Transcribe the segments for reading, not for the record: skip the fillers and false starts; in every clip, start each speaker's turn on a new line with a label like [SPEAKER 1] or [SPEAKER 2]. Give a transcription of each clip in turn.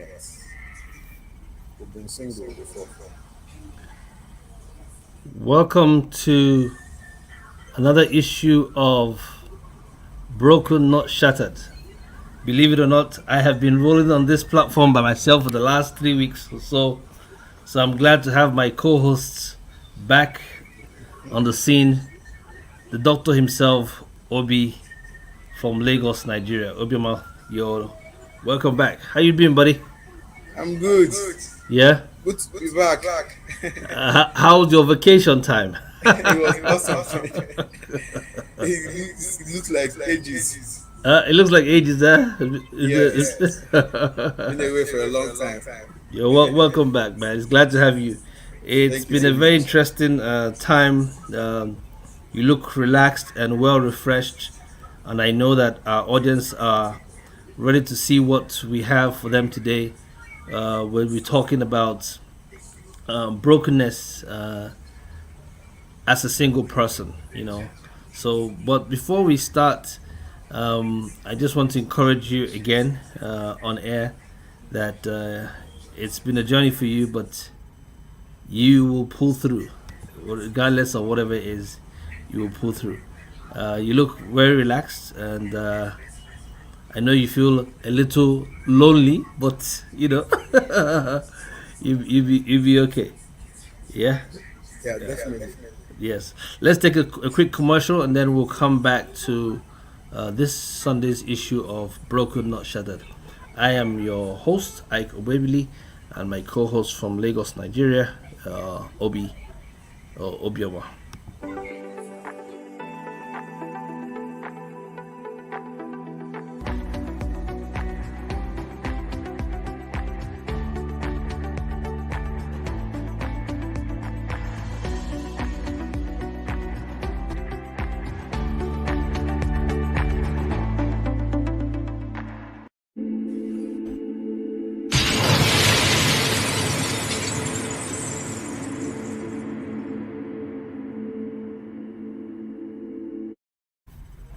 [SPEAKER 1] Yes. We've been single before.
[SPEAKER 2] Welcome to another issue of Broken Not Shattered. Believe it or not, I have been rolling on this platform by myself for the last 3 weeks or so. So I'm glad to have my co hosts back on the scene. The doctor himself, Obi from Lagos, Nigeria. Obioma, you're welcome back. How you been, buddy?
[SPEAKER 1] I'm good.
[SPEAKER 2] Yeah?
[SPEAKER 1] Good to be back.
[SPEAKER 2] How's your vacation time?
[SPEAKER 1] It was awesome. It looked like ages.
[SPEAKER 2] It looks like ages there.
[SPEAKER 1] Yes. Been away for a long time.
[SPEAKER 2] You're welcome back, man. It's glad to have you. It's
[SPEAKER 1] Thank you
[SPEAKER 2] been a
[SPEAKER 1] so
[SPEAKER 2] very
[SPEAKER 1] much.
[SPEAKER 2] interesting time. You look relaxed and well refreshed, and I know that our audience are ready to see what we have for them today. When we're talking about brokenness as a single person. So, but before we start, I just want to encourage you again on air that it's been a journey for you, but you will pull through, regardless of whatever it is. You will pull through. You look very relaxed, and I know you feel a little lonely, but you'll be okay. Yeah.
[SPEAKER 1] Yeah, definitely.
[SPEAKER 2] Yes. Let's take a quick commercial, and then we'll come back to this Sunday's issue of Broken Not Shattered. I am your host, Ike Obebili, and my co-host from Lagos, Nigeria, Obioma.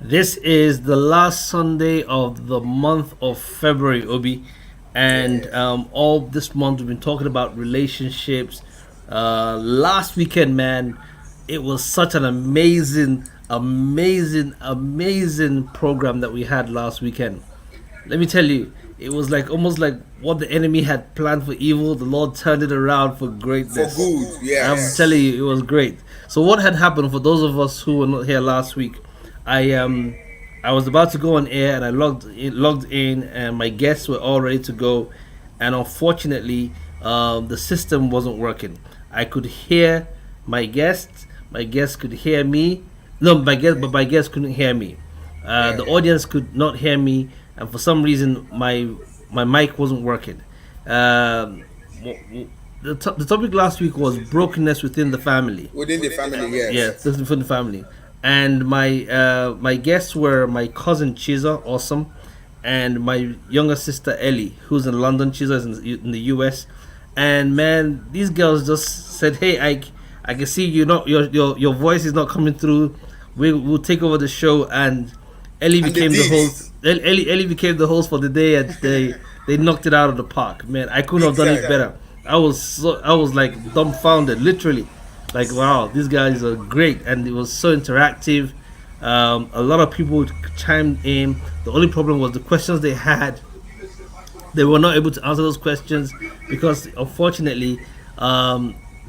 [SPEAKER 2] This is the last Sunday of the month of February, Obi, and
[SPEAKER 1] Yes.
[SPEAKER 2] all this month we've been talking about relationships. Last weekend, man, it was such an amazing program that we had last weekend. Let me tell you, it was like almost like what the enemy had planned for evil. The Lord turned it around for
[SPEAKER 1] For
[SPEAKER 2] greatness.
[SPEAKER 1] good.
[SPEAKER 2] I'm
[SPEAKER 1] Yes.
[SPEAKER 2] telling you, it was great. So what had happened for those of us who were not here last week? I I was about to go on air and I logged in and my guests were all ready to go, and unfortunately, the system wasn't working. I could hear my guests. My guests could hear me. No, my guests couldn't hear me. The
[SPEAKER 1] Yeah.
[SPEAKER 2] audience could not hear me, and for some reason, my mic wasn't working. Um, the topic last week was brokenness within the family.
[SPEAKER 1] Within the family,
[SPEAKER 2] Yeah,
[SPEAKER 1] yes.
[SPEAKER 2] this is for the family. And my guests were my cousin Chiza, awesome, and my younger sister Ellie, who's in London. Chiza is in the US. And man, these girls just said, "Hey, I can see you not your voice is not coming through. We'll take over the show." And Ellie
[SPEAKER 1] And they
[SPEAKER 2] became the
[SPEAKER 1] did.
[SPEAKER 2] host. Ellie became the host for the day, and they knocked it out of the park. Man, I couldn't
[SPEAKER 1] Big
[SPEAKER 2] have done it
[SPEAKER 1] time.
[SPEAKER 2] better. I was like dumbfounded, literally. Like wow, these guys are great, and it was so interactive. A lot of people chimed in. The only problem was the questions they had. They were not able to answer those questions because, unfortunately,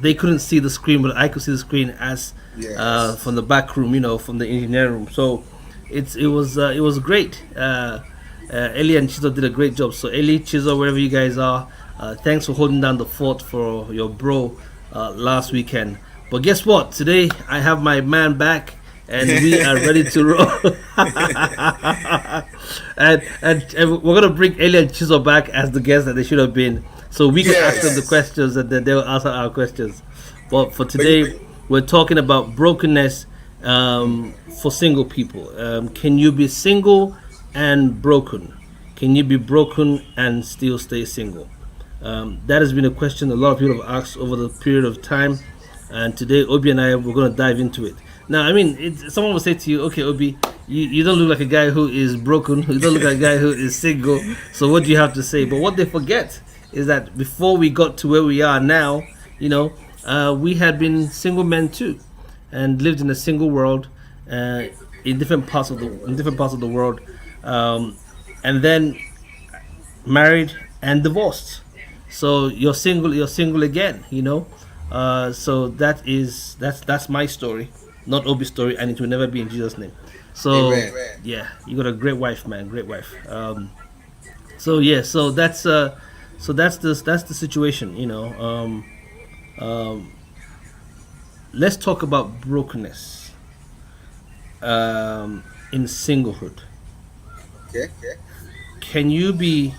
[SPEAKER 2] they couldn't see the screen, but I could see the screen as
[SPEAKER 1] Yes.
[SPEAKER 2] from the back room, from the engineering room. So it was great. Ellie and Chizo did a great job. So Ellie, Chizo, wherever you guys are, thanks for holding down the fort for your bro last weekend. But guess what? Today I have my man back, and we are ready to roll. And we're gonna bring Ellie and Chizo back as the guests that they should have been, so we can ask them the
[SPEAKER 1] Yes.
[SPEAKER 2] questions and then they'll answer our questions. But for
[SPEAKER 1] But you,
[SPEAKER 2] today, we're talking about brokenness for single people. Can you be single and broken? Can you be broken and still stay single? That has been a question a lot of people have asked over the period of time, and today Obi and I we're going to dive into it. Now, I mean, someone will say to you, "Okay, Obi, You don't look like a guy who is broken. You don't look like a guy who is single. So what do you have to say? But what they forget is that before we got to where we are now, we had been single men too, and lived in a single world, uh, in different parts of the world, and then married and divorced. So you're single. You're single again. So that's my story, not Obi's story, and it will never be in Jesus' name. So
[SPEAKER 1] Amen.
[SPEAKER 2] yeah, you got a great wife, man. Great wife. So yeah, that's the situation. Let's talk about brokenness in singlehood.
[SPEAKER 1] Okay.
[SPEAKER 2] Can you be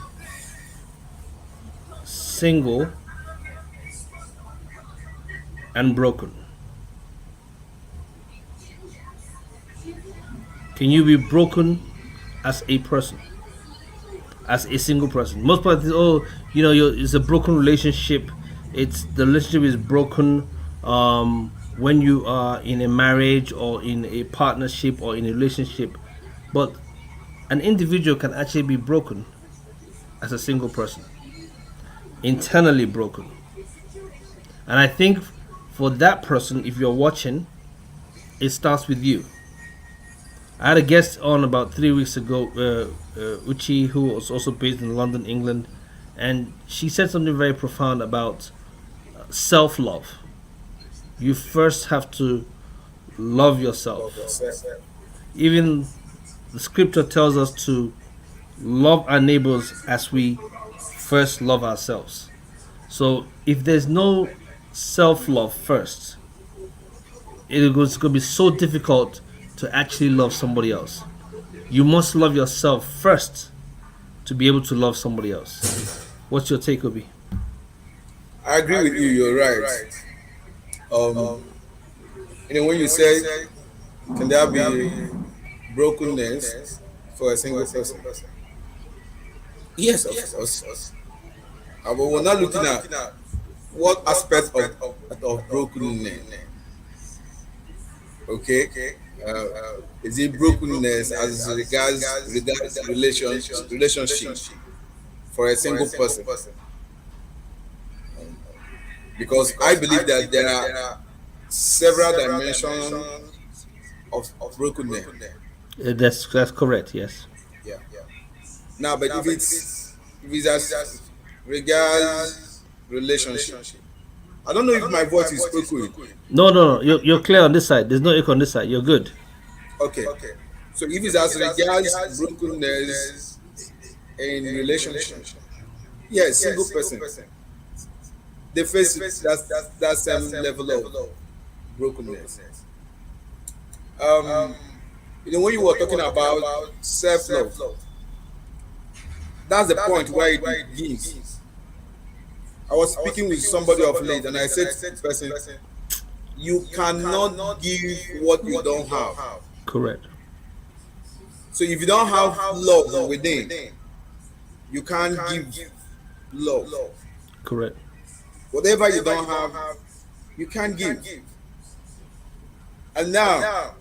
[SPEAKER 2] single and broken? Can you be broken as a person, as a single person? Most people think, oh, it's a broken relationship. The relationship is broken when you are in a marriage or in a partnership or in a relationship. But an individual can actually be broken as a single person, internally broken. And I think for that person, if you're watching, it starts with you. I had a guest on about 3 weeks ago, Uchi, who was also based in London, England, and she said something very profound about self love. You first have to love yourself. Even the scripture tells us to love our neighbors as we first love ourselves. So if there's no self love first, it's going to be so difficult to actually love somebody else. You must love yourself first to be able to love somebody else. What's your take, Obi?
[SPEAKER 1] I agree with you. You're right. Um, when you say, can there be brokenness for a single person? Yes, of course. But we're not looking at what aspect of brokenness. Okay. Uh, is it brokenness as regards relationship for a single person? Because I believe that there are several dimensions of brokenness.
[SPEAKER 2] That's correct. Yes.
[SPEAKER 1] Yeah. Now, but if it's as regards relationship, I don't know if my voice is echoing.
[SPEAKER 2] No. You're clear on this side. There's no echo on this side. You're good.
[SPEAKER 1] Okay. So if it's as regards brokenness in relationship, yes, single person, they face that same level of brokenness. When you were talking about self-love, that's the point where it begins. I was speaking with somebody of late, and I said to the person, you cannot give what you don't have.
[SPEAKER 2] Correct.
[SPEAKER 1] So if you don't have love within, you can't give love.
[SPEAKER 2] Correct.
[SPEAKER 1] Whatever you don't have, you can't give. And now,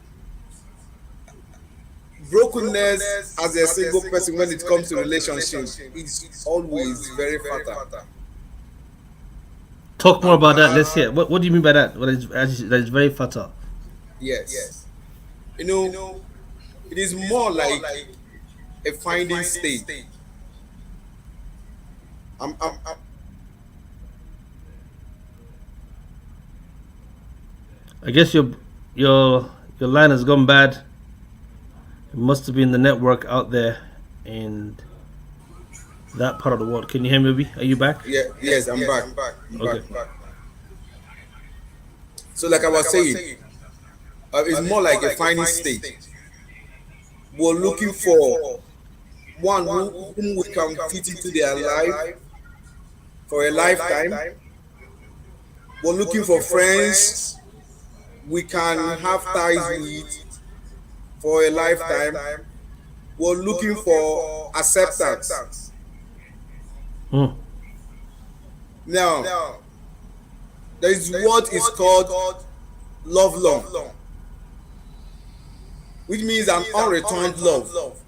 [SPEAKER 1] brokenness as a single person when it comes to relationships is always very fatal.
[SPEAKER 2] Talk more about that. Let's hear. What do you mean by that? That is very fatal.
[SPEAKER 1] Yes. It is more like a finding state.
[SPEAKER 2] I guess your line has gone bad. It must have been the network out there in that part of the world. Can you hear me, Obi? Are you back?
[SPEAKER 1] Yes, I'm back.
[SPEAKER 2] Okay.
[SPEAKER 1] So like I was saying, it's more like a finding state. We're looking for one whom we can fit into their life for a lifetime. We're looking for friends we can have ties with for a lifetime. We're looking for acceptance. Now, there is what is called love long. which means an unreturned love.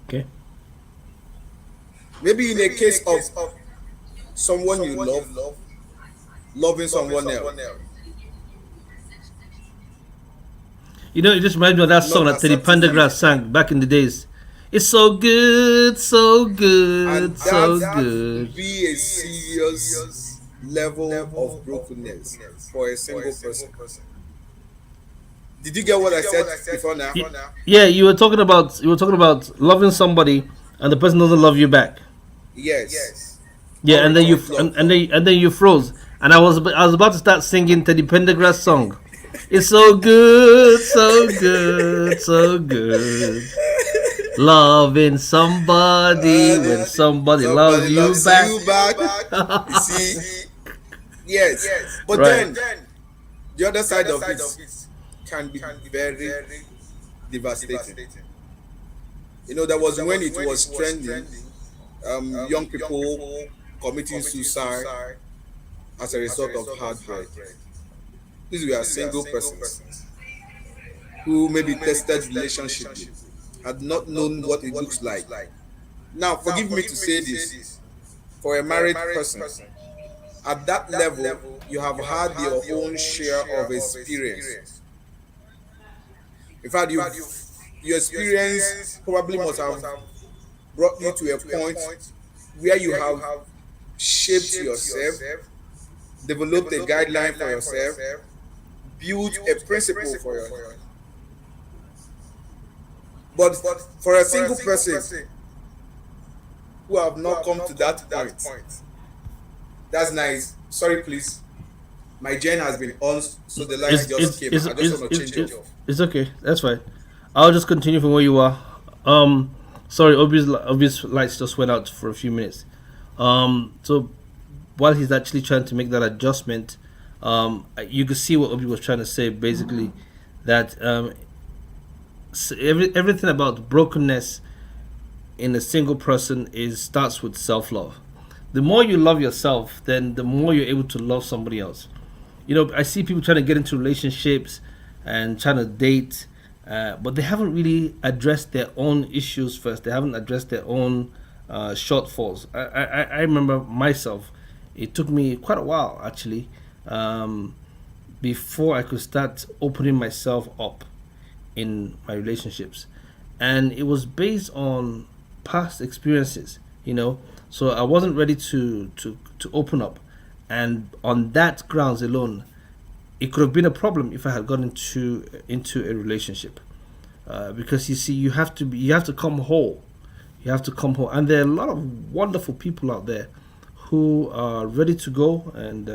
[SPEAKER 2] Okay.
[SPEAKER 1] Maybe in a case of someone you love loving someone else,
[SPEAKER 2] You know, it just reminds me of that song
[SPEAKER 1] not
[SPEAKER 2] that Teddy
[SPEAKER 1] accepting
[SPEAKER 2] Pendergrass
[SPEAKER 1] it.
[SPEAKER 2] sang back in the days. It's so good, so
[SPEAKER 1] And
[SPEAKER 2] good,
[SPEAKER 1] that
[SPEAKER 2] so
[SPEAKER 1] will
[SPEAKER 2] good.
[SPEAKER 1] be a serious level of brokenness for a single person. Did you get what I said before now?
[SPEAKER 2] Yeah, you were talking about loving somebody and the person doesn't love you back.
[SPEAKER 1] Yes.
[SPEAKER 2] Yeah, and then you
[SPEAKER 1] Unreturned love.
[SPEAKER 2] and then you froze, and I was about to start singing Teddy Pendergrass song. It's so good, so good, so good. Loving somebody when somebody loves
[SPEAKER 1] Somebody
[SPEAKER 2] you
[SPEAKER 1] loves
[SPEAKER 2] back.
[SPEAKER 1] you back. You see, yes. But
[SPEAKER 2] Right.
[SPEAKER 1] then the other side of it can be very devastating. There was when it was trending, young people committing suicide as a result of heartbreak. These were single persons who maybe tested relationship, had not known what it looks like. Now, forgive me to say this, for a married person, at that level, you have had your own share of experience. In fact, your experience probably must have brought you to a point where you have shaped yourself, developed a guideline for yourself, built a principle for yourself. But for a single person who have not come to that point, that's nice. Sorry, please. My gen has been on, so the line
[SPEAKER 2] It's
[SPEAKER 1] just
[SPEAKER 2] it's
[SPEAKER 1] came.
[SPEAKER 2] it's
[SPEAKER 1] I just
[SPEAKER 2] it's,
[SPEAKER 1] want to
[SPEAKER 2] it's,
[SPEAKER 1] change it
[SPEAKER 2] it's,
[SPEAKER 1] off.
[SPEAKER 2] it's okay. That's fine. I'll just continue from where you are. Sorry, obvious lights just went out for a few minutes. So while he's actually trying to make that adjustment, you could see what Obi was trying to say. Basically, that everything about brokenness in a single person is starts with self love. The more you love yourself, then the more you're able to love somebody else. I see people trying to get into relationships and trying to date, but they haven't really addressed their own issues first. They haven't addressed their own shortfalls. I remember myself. It took me quite a while actually, before I could start opening myself up in my relationships, and it was based on past experiences. So I wasn't ready to open up, and on that grounds alone, it could have been a problem if I had gone into a relationship, because you see, you have to come whole. You have to come whole, and there are a lot of wonderful people out there who are ready to go and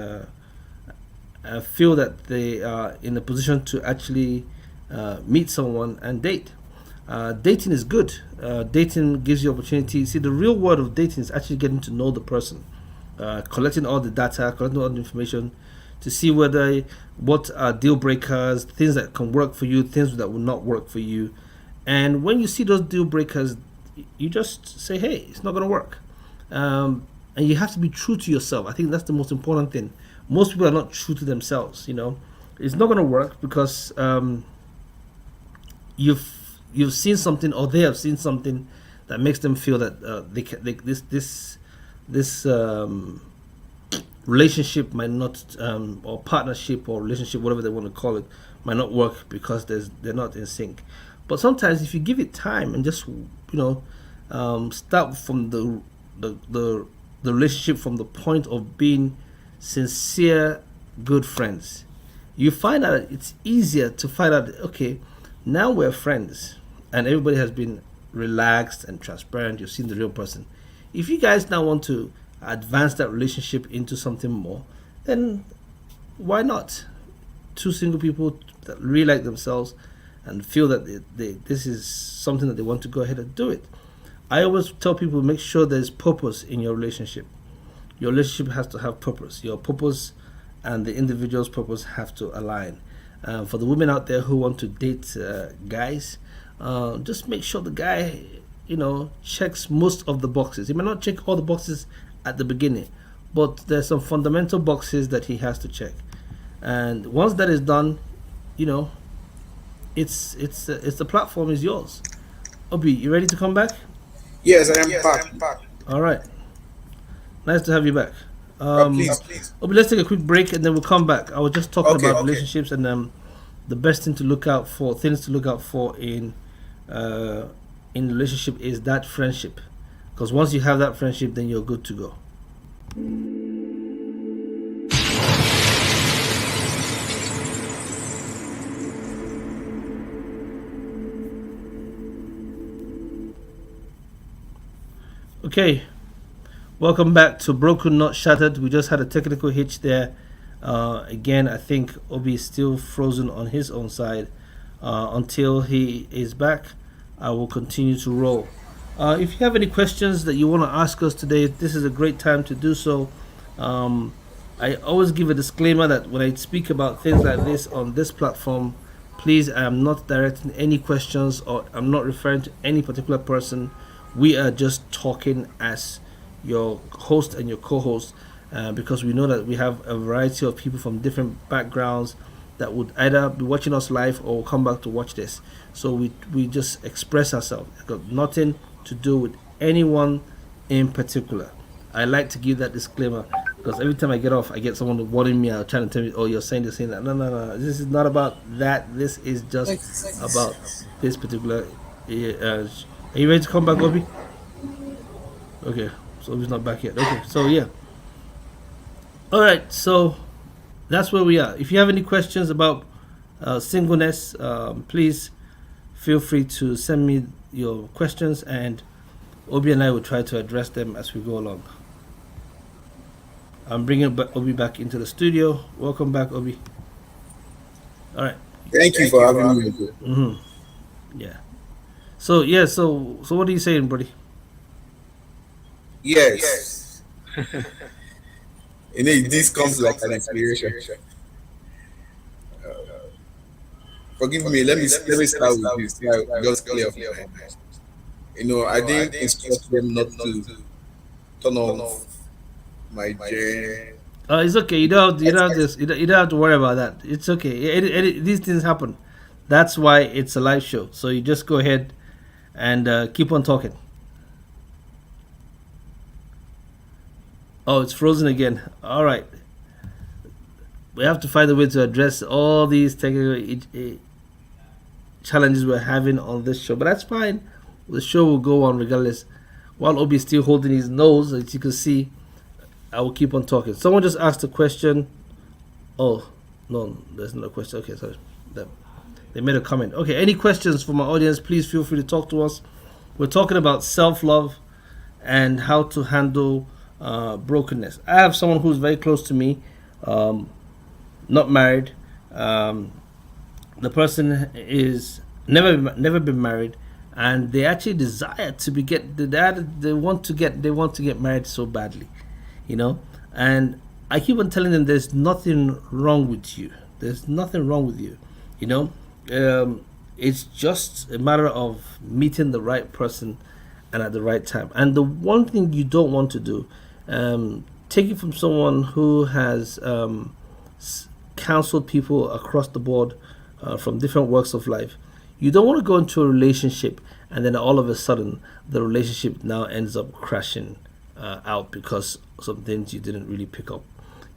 [SPEAKER 2] feel that they are in a position to actually meet someone and date. Dating is good. Dating gives you opportunity. See, the real word of dating is actually getting to know the person, collecting all the data, collecting all the information to see what are deal breakers, things that can work for you, things that will not work for you. And when you see those deal breakers, you just say, hey, it's not going to work. And you have to be true to yourself. I think that's the most important thing. Most people are not true to themselves. It's not going to work because you've seen something, or they have seen something that makes them feel that this relationship might not, or partnership or relationship, whatever they want to call it, might not work because they're not in sync. But sometimes if you give it time and just start from the relationship from the point of being sincere good friends, you find out it's easier to find out, okay, now we're friends and everybody has been relaxed and transparent. You've seen the real person. If you guys now want to advance that relationship into something more, then why not? Two single people that really like themselves and feel that this is something that they want to go ahead and do it. I always tell people, make sure there's purpose in your relationship. Your relationship has to have purpose. Your purpose and the individual's purpose have to align. For the women out there who want to date guys, just make sure the guy, checks most of the boxes. He may not check all the boxes at the beginning, but there's some fundamental boxes that he has to check. And once that is done, you know, it's the platform is yours. Obi, you ready to come back?
[SPEAKER 1] Yes, I am back.
[SPEAKER 2] All right, nice to have you back.
[SPEAKER 1] Please.
[SPEAKER 2] Obi, let's take a quick break and then we'll come back. I was just talking
[SPEAKER 1] Okay.
[SPEAKER 2] about relationships and the best thing to look out for, things to look out for uh, in relationship is that friendship, because once you have that friendship, then you're good to go. Okay, welcome back to Broken Not Shattered. We just had a technical hitch there. Again, I think Obi is still frozen on his own side. Until he is back, I will continue to roll. If you have any questions that you want to ask us today, this is a great time to do so. I always give a disclaimer that when I speak about things like this on this platform, please, I am not directing any questions or I'm not referring to any particular person. We are just talking as your host and your co-host because we know that we have a variety of people from different backgrounds that would either be watching us live or come back to watch this. So we just express ourselves. It's got nothing to do with anyone in particular. I like to give that disclaimer because every time I get off, I get someone warning me out, trying to tell me, "Oh, you're saying this, saying that." No, no, no. This is not about that. This is just about this particular. Are you ready to come back, Obi? Okay, so Obi's not back yet. Okay, so yeah. All right, so that's where we are. If you have any questions about singleness, please feel free to send me your questions, and Obi and I will try to address them as we go along. I'm bringing Obi back into the studio. Welcome back, Obi. All right.
[SPEAKER 1] Thank you for having me.
[SPEAKER 2] Yeah. So yeah. So what are you saying, buddy?
[SPEAKER 1] Yes. This comes like an inspiration. Forgive me. Let me start with this. Yeah, just clear off my mind. I didn't instruct them not to turn off my gen.
[SPEAKER 2] It's okay. You don't have to worry about that. It's okay. These things happen. That's why it's a live show. So you just go ahead and keep on talking. Oh, it's frozen again. All right. We have to find a way to address all these technical challenges we're having on this show. But that's fine. The show will go on regardless. While Obi is still holding his nose, as you can see, I will keep on talking. Someone just asked a question. Oh, no, there's no question. Okay, sorry. They made a comment. Okay, any questions from my audience, please feel free to talk to us. We're talking about self-love and how to handle brokenness. I have someone who's very close to me, not married. The person is never been married, and they actually desire to they want to get married so badly, And I keep on telling them there's nothing wrong with you. There's nothing wrong with you, It's just a matter of meeting the right person and at the right time. And the one thing you don't want to do, take it from someone who has counseled people across the board from different walks of life. You don't want to go into a relationship and then all of a sudden the relationship now ends up crashing out because of some things you didn't really pick up.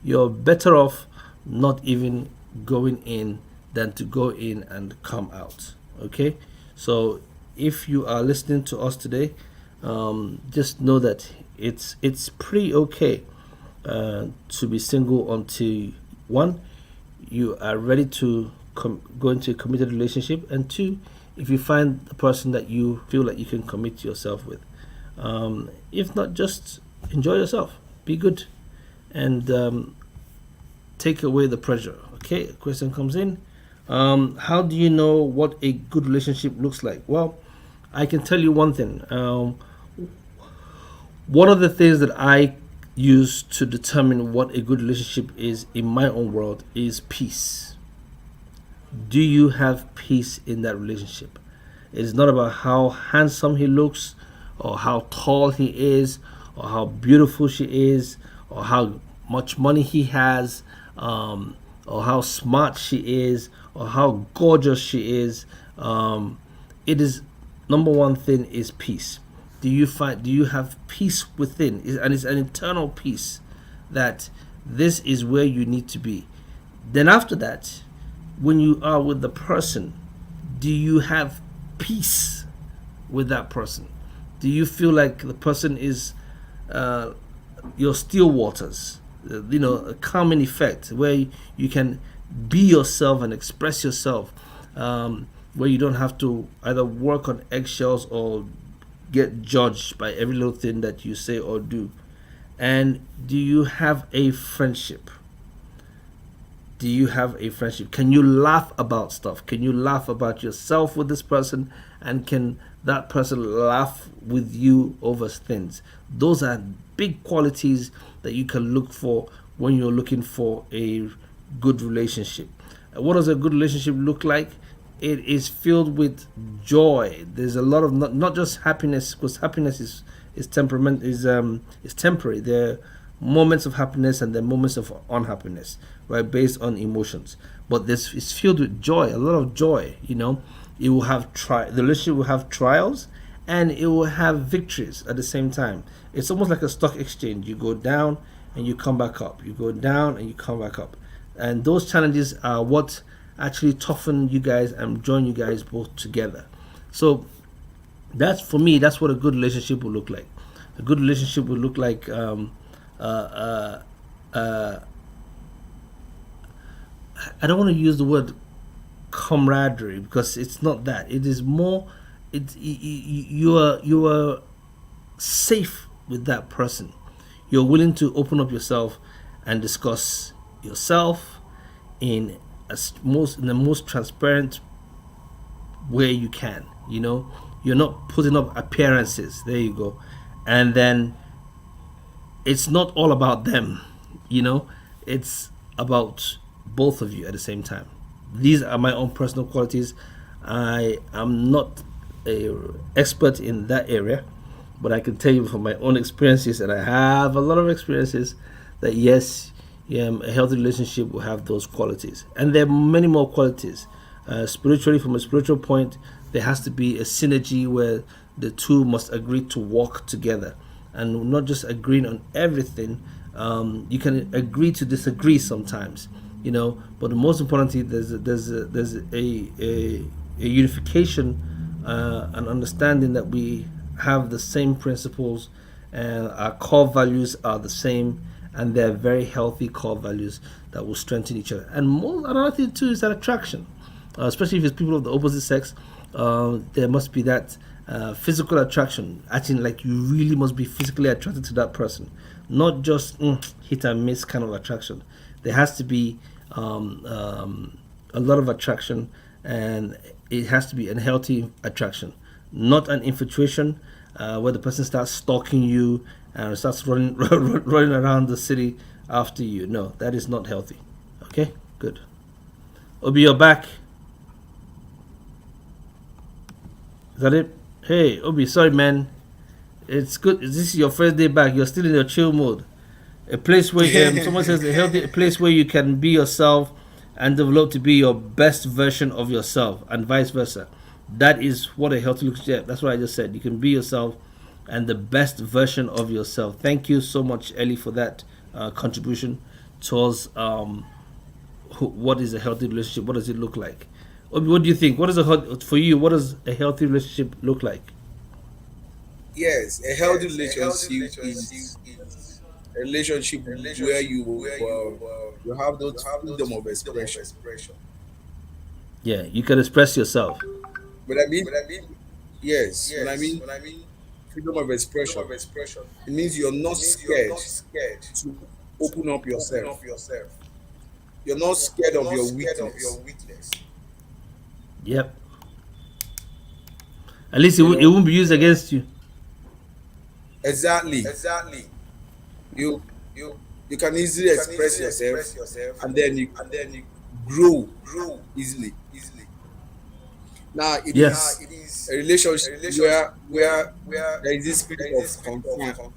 [SPEAKER 2] You're better off not even going in than to go in and come out. Okay, so if you are listening to us today, just know that it's pretty okay to be single until one, you are ready to go into a committed relationship, and two, if you find the person that you feel like you can commit yourself with. If not, just enjoy yourself, be good, and take away the pressure. Okay, a question comes in. How do you know what a good relationship looks like? Well, I can tell you one thing. One of the things that I use to determine what a good relationship is in my own world is peace. Do you have peace in that relationship? It's not about how handsome he looks, or how tall he is, or how beautiful she is, or how much money he has. or how smart she is or how gorgeous she is. It is number one thing is peace. Do you have peace within? And it's an internal peace that this is where you need to be. Then after that, when you are with the person, do you have peace with that person? Do you feel like the person is uh, your still waters? A calming effect where you can be yourself and express yourself, where you don't have to either work on eggshells or get judged by every little thing that you say or do. And do you have a friendship? Do you have a friendship? Can you laugh about stuff? Can you laugh about yourself with this person? And can that person laugh with you over things? Those are big qualities that you can look for when you're looking for a good relationship. What does a good relationship look like? It is filled with joy. There's a lot of not just happiness, because happiness is temperament is temporary. There are moments of happiness and there are moments of unhappiness, right, based on emotions. But this is filled with joy, a lot of joy. It will have the relationship will have trials and it will have victories at the same time. It's almost like a stock exchange. You go down and you come back up. You go down and you come back up. And those challenges are what actually toughen you guys and join you guys both together. So that's, for me, that's what a good relationship will look like. A good relationship will look like uh, uh, I don't want to use the word camaraderie because it's not that. It is more. You are safe with that person. You're willing to open up yourself and discuss yourself in in the most transparent way you can. You're not putting up appearances. There you go, and then it's not all about them. It's about both of you at the same time. These are my own personal qualities. I am not a expert in that area, but I can tell you from my own experiences, and I have a lot of experiences, that yes, a healthy relationship will have those qualities, and there are many more qualities. Spiritually, from a spiritual point, there has to be a synergy where the two must agree to work together, and not just agreeing on everything. You can agree to disagree sometimes, but the most important thing, there's a unification, an understanding that we have the same principles and our core values are the same, and they're very healthy core values that will strengthen each other. And another thing too is that attraction, especially if it's people of the opposite sex. There must be that physical attraction, acting like you really must be physically attracted to that person, not just hit and miss kind of attraction. There has to be a lot of attraction, and it has to be a healthy attraction, not an infatuation where the person starts stalking you and starts running around the city after you. No, that is not healthy. Okay, good. Obi, you're back. Is that it? Hey, Obi, sorry, man. It's good. This is your first day back. You're still in your chill mode. A place where someone says a place where you can be yourself and develop to be your best version of yourself, and vice versa. That is what a healthy relationship. That's what I just said. You can be yourself and the best version of yourself. Thank you so much, Ellie, for that contribution towards what is a healthy relationship. What does it look like? Obi, what do you think? For you? What does a healthy relationship look like?
[SPEAKER 1] Yes, a healthy relationship is a relationship where you have those freedom of expression.
[SPEAKER 2] Yeah, you can express yourself.
[SPEAKER 1] But I mean, yes, when I mean freedom of expression, it means you're not scared to open up yourself. You're not scared of your weakness.
[SPEAKER 2] Yep. At least it won't be used against you.
[SPEAKER 1] Exactly. You you can easily express yourself, and then you grow easily. Now it
[SPEAKER 2] Yes.
[SPEAKER 1] is a relationship where there is this spirit of concern.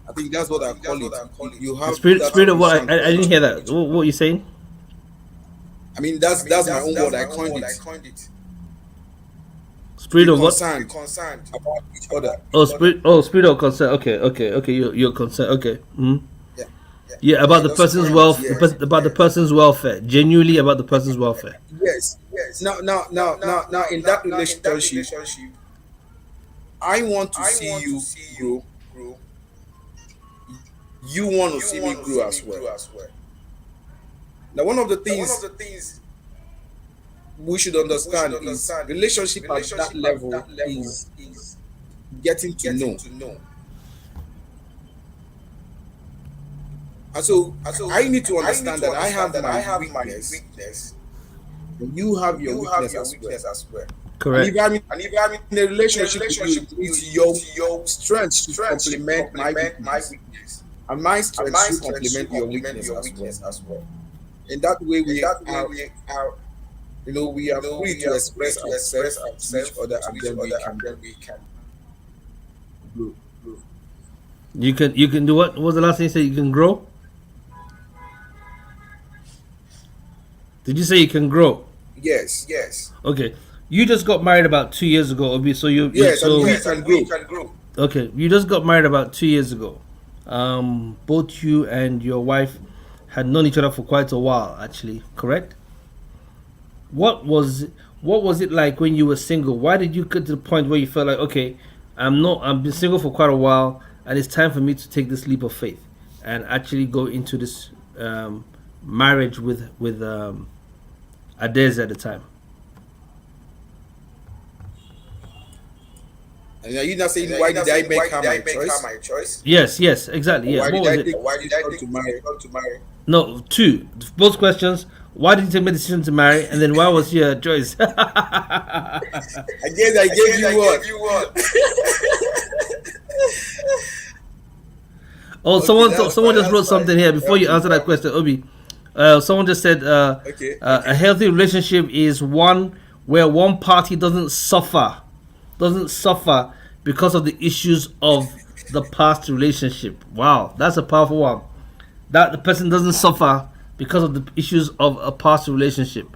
[SPEAKER 1] I think that's what I call it. You
[SPEAKER 2] The
[SPEAKER 1] have
[SPEAKER 2] spirit
[SPEAKER 1] that
[SPEAKER 2] spirit of what?
[SPEAKER 1] concern
[SPEAKER 2] I
[SPEAKER 1] for
[SPEAKER 2] didn't
[SPEAKER 1] each
[SPEAKER 2] hear that.
[SPEAKER 1] other.
[SPEAKER 2] What are you saying?
[SPEAKER 1] I mean, that's my own word. I coined it. To
[SPEAKER 2] Spirit
[SPEAKER 1] be
[SPEAKER 2] of what?
[SPEAKER 1] concerned about each other.
[SPEAKER 2] Oh, spirit. Oh, spirit of concern. Okay, okay, okay. You're concerned. Okay.
[SPEAKER 1] Yeah,
[SPEAKER 2] Yeah,
[SPEAKER 1] yeah.
[SPEAKER 2] about
[SPEAKER 1] I
[SPEAKER 2] the
[SPEAKER 1] just
[SPEAKER 2] person's
[SPEAKER 1] coined it.
[SPEAKER 2] wealth.
[SPEAKER 1] Yes,
[SPEAKER 2] About the person's welfare. Genuinely about the person's welfare.
[SPEAKER 1] yes. Now, in that relationship, I want to see you grow. You want to see me grow as well. Now, one of the things we should understand is relationship at that level is getting to know. And so I need to understand that I have my weakness and you have your weakness as well. And if
[SPEAKER 2] Correct.
[SPEAKER 1] I'm in a relationship with you, it's your strength should complement my weakness. And my strength should complement your weakness as well. In that way, we are free to express ourselves to each other, and then we can grow.
[SPEAKER 2] You can do what? What was the last thing you said? You can grow. Did you say you can grow?
[SPEAKER 1] Yes,
[SPEAKER 2] Okay. You just got married about 2 years ago, Obi. So you
[SPEAKER 1] yes, and
[SPEAKER 2] so
[SPEAKER 1] we can grow.
[SPEAKER 2] okay. You just got married about 2 years ago. Both you and your wife had known each other for quite a while, actually. Correct? What was what was it like when you were single? Why did you get to the point where you felt like, okay, I've been single for quite a while, and it's time for me to take this leap of faith and actually go into this marriage with Adez at the time.
[SPEAKER 1] And are you not saying why did I make her my choice?
[SPEAKER 2] Yes, yes, exactly.
[SPEAKER 1] Or
[SPEAKER 2] Yes.
[SPEAKER 1] why
[SPEAKER 2] What
[SPEAKER 1] did
[SPEAKER 2] was
[SPEAKER 1] I
[SPEAKER 2] it?
[SPEAKER 1] take the decision to marry?
[SPEAKER 2] No, two. Both questions. Why did you take the decision to marry, and then why was your choice?
[SPEAKER 1] I guess I gave you one.
[SPEAKER 2] Oh,
[SPEAKER 1] Okay,
[SPEAKER 2] someone just
[SPEAKER 1] that's
[SPEAKER 2] wrote
[SPEAKER 1] fine.
[SPEAKER 2] something here before you answer that question, Obi. Someone just said
[SPEAKER 1] Okay.
[SPEAKER 2] a healthy relationship is one where one party doesn't suffer because of the issues of the past relationship. Wow, that's a powerful one. That the person doesn't suffer because of the issues of a past relationship.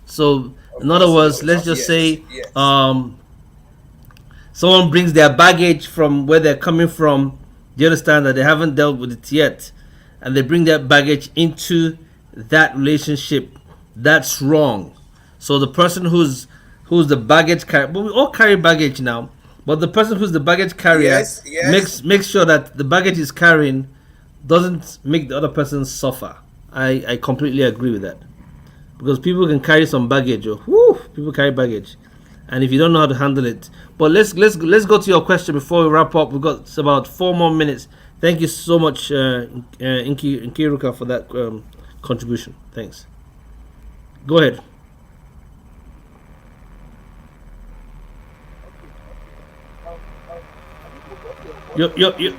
[SPEAKER 2] So, in other words, let's just
[SPEAKER 1] Yes.
[SPEAKER 2] say someone brings their baggage from where they're coming from. Do you understand that they haven't dealt with it yet, and they bring that baggage into that relationship? That's wrong. So the person who's the baggage carrier, but we all carry baggage now. But the person who's the baggage carrier
[SPEAKER 1] Yes.
[SPEAKER 2] makes sure that the baggage is carrying doesn't make the other person suffer. I completely agree with that, because people can carry some baggage. Oh, whew, people carry baggage, and if you don't know how to handle it. But let's go to your question before we wrap up. We've got about 4 more minutes. Thank you so much, Nkiruka, for that contribution. Thanks. Go ahead.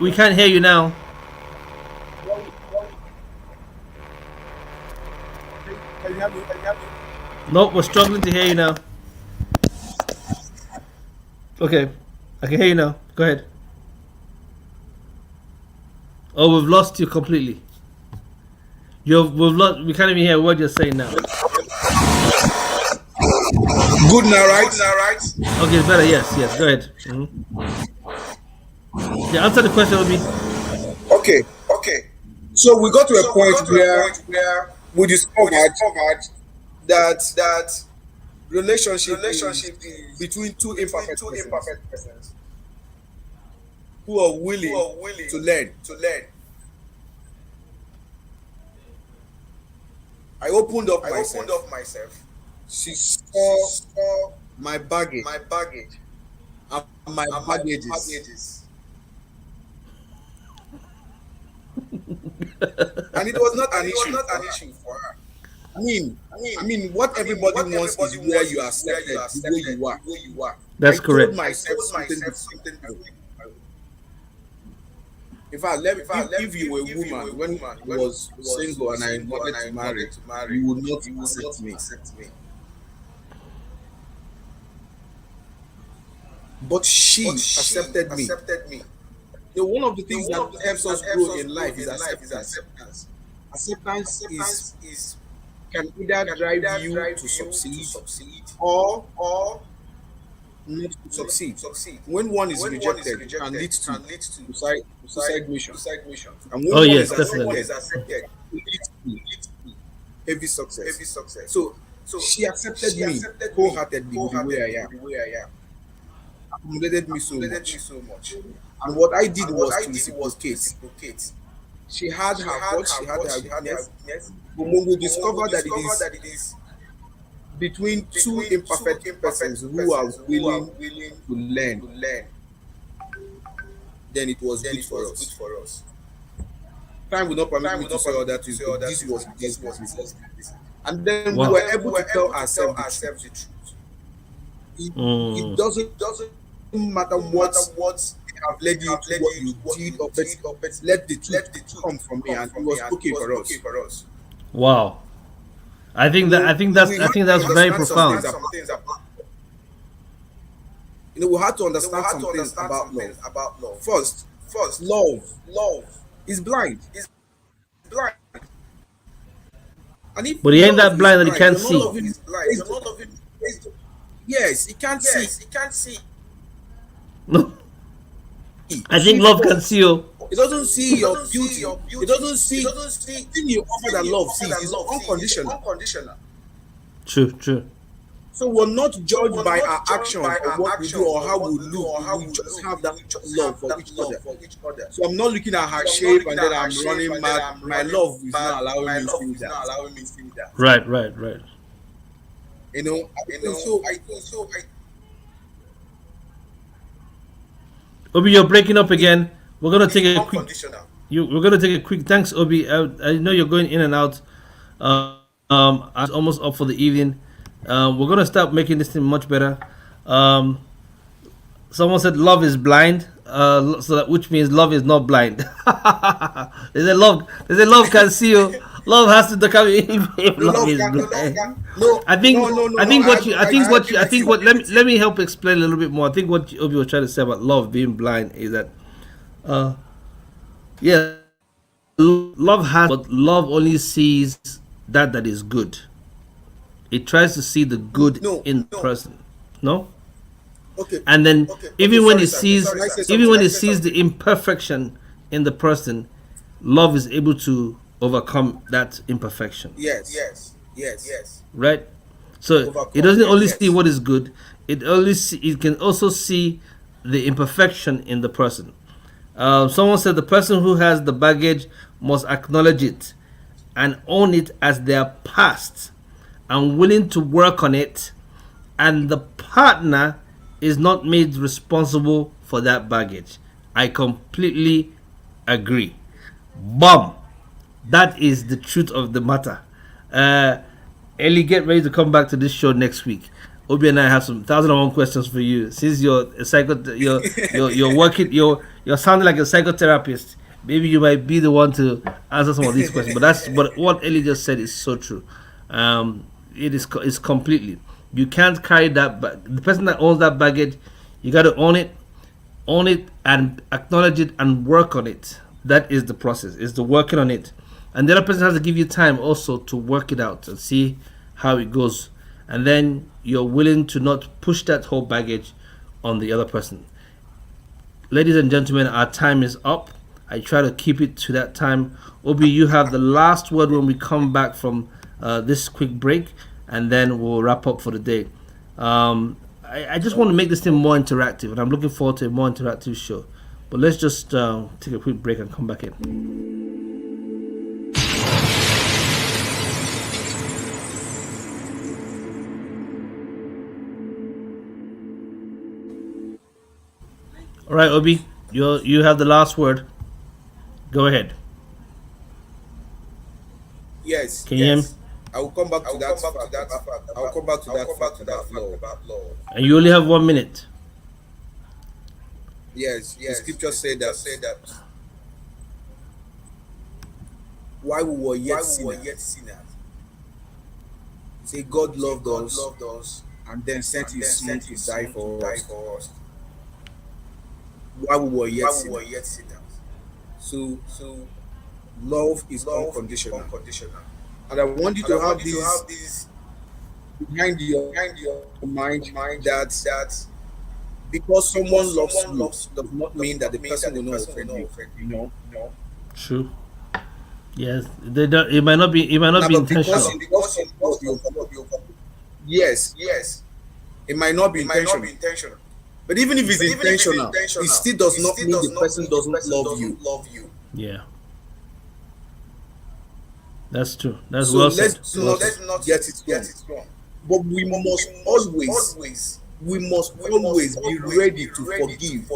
[SPEAKER 2] We can't hear you now.
[SPEAKER 1] Can you have me?
[SPEAKER 2] Nope, we're struggling to hear you now. Okay, I can hear you now. Go ahead. Oh, we've lost you completely. We've lost. We can't even hear what you're saying now.
[SPEAKER 1] Good now, right?
[SPEAKER 2] Okay, it's better. Yes, yes. Go ahead. Yeah, answer the question, Obi.
[SPEAKER 1] Okay. So we got to a point where we discovered that relationship is between two imperfect persons who are willing to learn. I opened up myself. She saw my baggage and my baggages. And it was not an issue for her. I mean, what everybody wants is where you are accepted, the way you are.
[SPEAKER 2] That's
[SPEAKER 1] I told
[SPEAKER 2] correct.
[SPEAKER 1] myself something different. In fact, if you were a woman when I was single and I wanted to marry, you would not accept me. But she accepted me. One of the things that helps us grow in life is acceptance. Acceptance is can either drive you to succeed or not to succeed. When one is rejected, it can lead to suicide mission. And
[SPEAKER 2] Oh
[SPEAKER 1] when one is
[SPEAKER 2] yes, definitely.
[SPEAKER 1] accepted, it leads to heavy success. So she accepted me wholeheartedly with the way I am, accommodated me so much. And what I did was to reciprocate. She had her faults, she had her weakness, but when we discover that it is between two imperfect persons who are willing to learn, then it was good for us. Time will not permit me to say all that things, but this was just the truth. And then we
[SPEAKER 2] Wow.
[SPEAKER 1] were able to tell ourselves the truth. It
[SPEAKER 2] Mm.
[SPEAKER 1] doesn't matter what have led you to what you did, or but let the truth come from me, and it was okay for us.
[SPEAKER 2] Wow.
[SPEAKER 1] We
[SPEAKER 2] I
[SPEAKER 1] had
[SPEAKER 2] think
[SPEAKER 1] to
[SPEAKER 2] that's very
[SPEAKER 1] understand some things
[SPEAKER 2] profound.
[SPEAKER 1] about, we had to understand some things about love. First, love is blind, and if
[SPEAKER 2] But he ain't
[SPEAKER 1] love
[SPEAKER 2] that
[SPEAKER 1] is
[SPEAKER 2] blind that he
[SPEAKER 1] blind,
[SPEAKER 2] can't
[SPEAKER 1] you're not
[SPEAKER 2] see.
[SPEAKER 1] loving based, yes, he can't see.
[SPEAKER 2] No.
[SPEAKER 1] He
[SPEAKER 2] I think
[SPEAKER 1] sees
[SPEAKER 2] love can
[SPEAKER 1] faults.
[SPEAKER 2] see you.
[SPEAKER 1] It doesn't see your beauty. It doesn't see the thing you offer that love sees is unconditional.
[SPEAKER 2] True, true.
[SPEAKER 1] So we're not judged by our actions or what we do or how we look. We just have that love for each other. So I'm not looking at her shape and then I'm running mad. My love is not allowing me to see that.
[SPEAKER 2] Right, right, right.
[SPEAKER 1] I think so.
[SPEAKER 2] Obi, you're breaking up again. We're gonna take a quick. We're gonna take a quick. Thanks, Obi. I know you're going in and out. It's almost up for the evening. We're gonna start making this thing much better. Um, Someone said love is blind. So that, which means love is not blind. They say love. They say love can see you. Love has to come if love
[SPEAKER 1] Love
[SPEAKER 2] is
[SPEAKER 1] can
[SPEAKER 2] blind.
[SPEAKER 1] no
[SPEAKER 2] I think. I
[SPEAKER 1] no.
[SPEAKER 2] think what you. I
[SPEAKER 1] I
[SPEAKER 2] think what
[SPEAKER 1] disagree
[SPEAKER 2] you. I
[SPEAKER 1] with
[SPEAKER 2] think
[SPEAKER 1] you.
[SPEAKER 2] what. Let me help explain a little bit more. I think what Obi was trying to say about love being blind is that, uh, yeah, love has, but love only sees that is good. It tries to see the good
[SPEAKER 1] No.
[SPEAKER 2] in the person. No,
[SPEAKER 1] Okay.
[SPEAKER 2] and then
[SPEAKER 1] Okay.
[SPEAKER 2] even when
[SPEAKER 1] Sorry,
[SPEAKER 2] it
[SPEAKER 1] sir.
[SPEAKER 2] sees,
[SPEAKER 1] Can I say
[SPEAKER 2] even
[SPEAKER 1] something?
[SPEAKER 2] when it sees the imperfection in the person, love is able to overcome that imperfection.
[SPEAKER 1] Yes.
[SPEAKER 2] Right? So it
[SPEAKER 1] Overcome.
[SPEAKER 2] doesn't only
[SPEAKER 1] Yes.
[SPEAKER 2] see what is good; it can also see the imperfection in the person. Someone said the person who has the baggage must acknowledge it and own it as their past and willing to work on it, and the partner is not made responsible for that baggage. I completely agree. Bomb. That is the truth of the matter. Uh, Ellie, get ready to come back to this show next week. Obi and I have some 1,001 questions for you. Since you're working, you're sounding like a psychotherapist. Maybe you might be the one to answer some of these questions. But what Ellie just said is so true. It is it's completely. You can't carry that. The person that owns that baggage, you got to own it and acknowledge it and work on it. That is the process. It's the working on it, and the other person has to give you time also to work it out and see how it goes, and then you're willing to not push that whole baggage on the other person. Ladies and gentlemen, our time is up. I try to keep it to that time. Obi, you have the last word when we come back from this quick break, and then we'll wrap up for the day. I just want to make this thing more interactive, and I'm looking forward to a more interactive show. But let's just take a quick break and come back in. All right, Obi, you have the last word. Go ahead.
[SPEAKER 1] Yes.
[SPEAKER 2] Can you hear me?
[SPEAKER 1] I will come back to that fact. I will come back to that fact about love.
[SPEAKER 2] And you only have 1 minute.
[SPEAKER 1] Yes. The scripture said that while we were yet sinners, say God loved us and then sent His Son to die for us while we were yet sinners. So love is unconditional. And I want you to have this behind your mind that because someone loves you does not mean that the person will not offend you.
[SPEAKER 2] True. Yes, they don't. It might not be. It might not
[SPEAKER 1] Now,
[SPEAKER 2] be
[SPEAKER 1] but because
[SPEAKER 2] intentional.
[SPEAKER 1] someone you yes, it might not be intentional. But even if it's intentional, it still does not mean the person doesn't love you.
[SPEAKER 2] Yeah, that's true. That's
[SPEAKER 1] So
[SPEAKER 2] well said.
[SPEAKER 1] let's
[SPEAKER 2] Well
[SPEAKER 1] not
[SPEAKER 2] said.
[SPEAKER 1] get it wrong. But we must always be ready to forgive,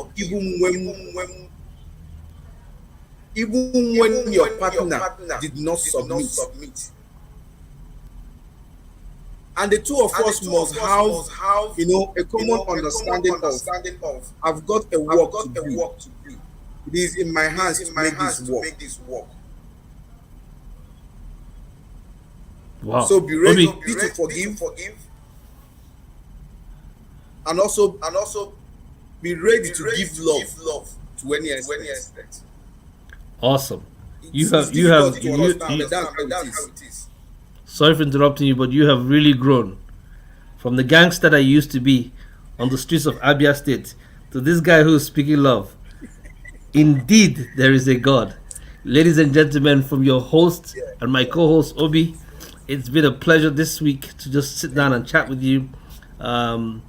[SPEAKER 1] even when your partner did not submit. And the two of us must have, a common understanding of, I've got a work to do. It is in my hands to make this work.
[SPEAKER 2] Wow,
[SPEAKER 1] So be ready
[SPEAKER 2] Obi.
[SPEAKER 1] to forgive, and also be ready to give love to any extent.
[SPEAKER 2] Awesome. You
[SPEAKER 1] It's
[SPEAKER 2] have. You
[SPEAKER 1] difficult
[SPEAKER 2] have.
[SPEAKER 1] to understand, but that's how it is.
[SPEAKER 2] Sorry for interrupting you, but you have really grown from the gangster that you used to be on the streets of Abia State to this guy who is speaking love. Indeed, there is a God. Ladies and gentlemen, from your host
[SPEAKER 1] Yeah.
[SPEAKER 2] and my co host, Obi, it's been a pleasure this week to just sit down and chat with you. Um,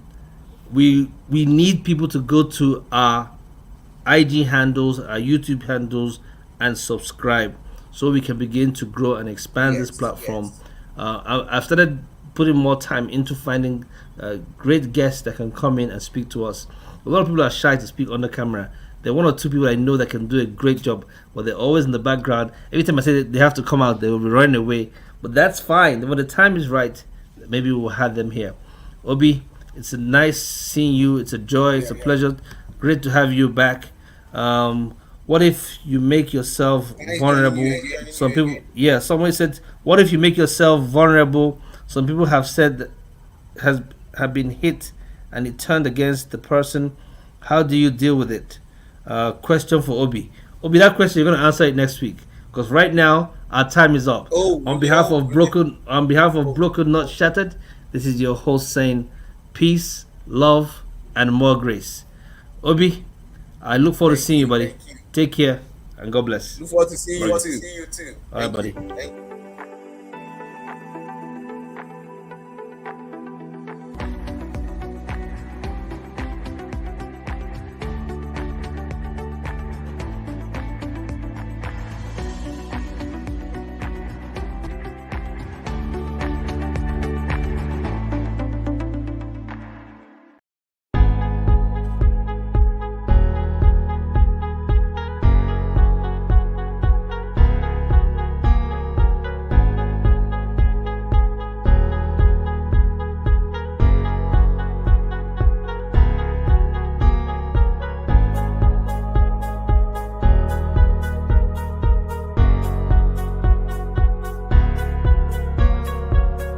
[SPEAKER 2] we need people to go to our IG handles, our YouTube handles, and subscribe so we can begin to grow and expand this
[SPEAKER 1] Yes.
[SPEAKER 2] platform. I've started putting more time into finding great guests that can come in and speak to us. A lot of people are shy to speak on the camera. There are one or two people I know that can do a great job, but they're always in the background. Every time I say that they have to come out, they will be running away. But that's fine. When the time is right, maybe we'll have them here. Obi, it's a nice seeing you. It's a joy. It's a pleasure. Great to have you back. What if you make yourself
[SPEAKER 1] Nice joining you
[SPEAKER 2] vulnerable?
[SPEAKER 1] again.
[SPEAKER 2] Some people, yeah, someone said, what if you make yourself vulnerable? Some people have said that has have been hit and it turned against the person. How do you deal with it? Question for Obi. Obi, that question you're gonna answer it next week because right now our time is up.
[SPEAKER 1] Oh,
[SPEAKER 2] On behalf of Broken Not Shattered, this is your host saying peace, love, and more grace. Obi, I look forward to seeing you, buddy. Take care and God bless.
[SPEAKER 1] look forward to seeing
[SPEAKER 2] Very
[SPEAKER 1] you
[SPEAKER 2] good.
[SPEAKER 1] too.
[SPEAKER 2] All right, buddy.
[SPEAKER 1] Thank you.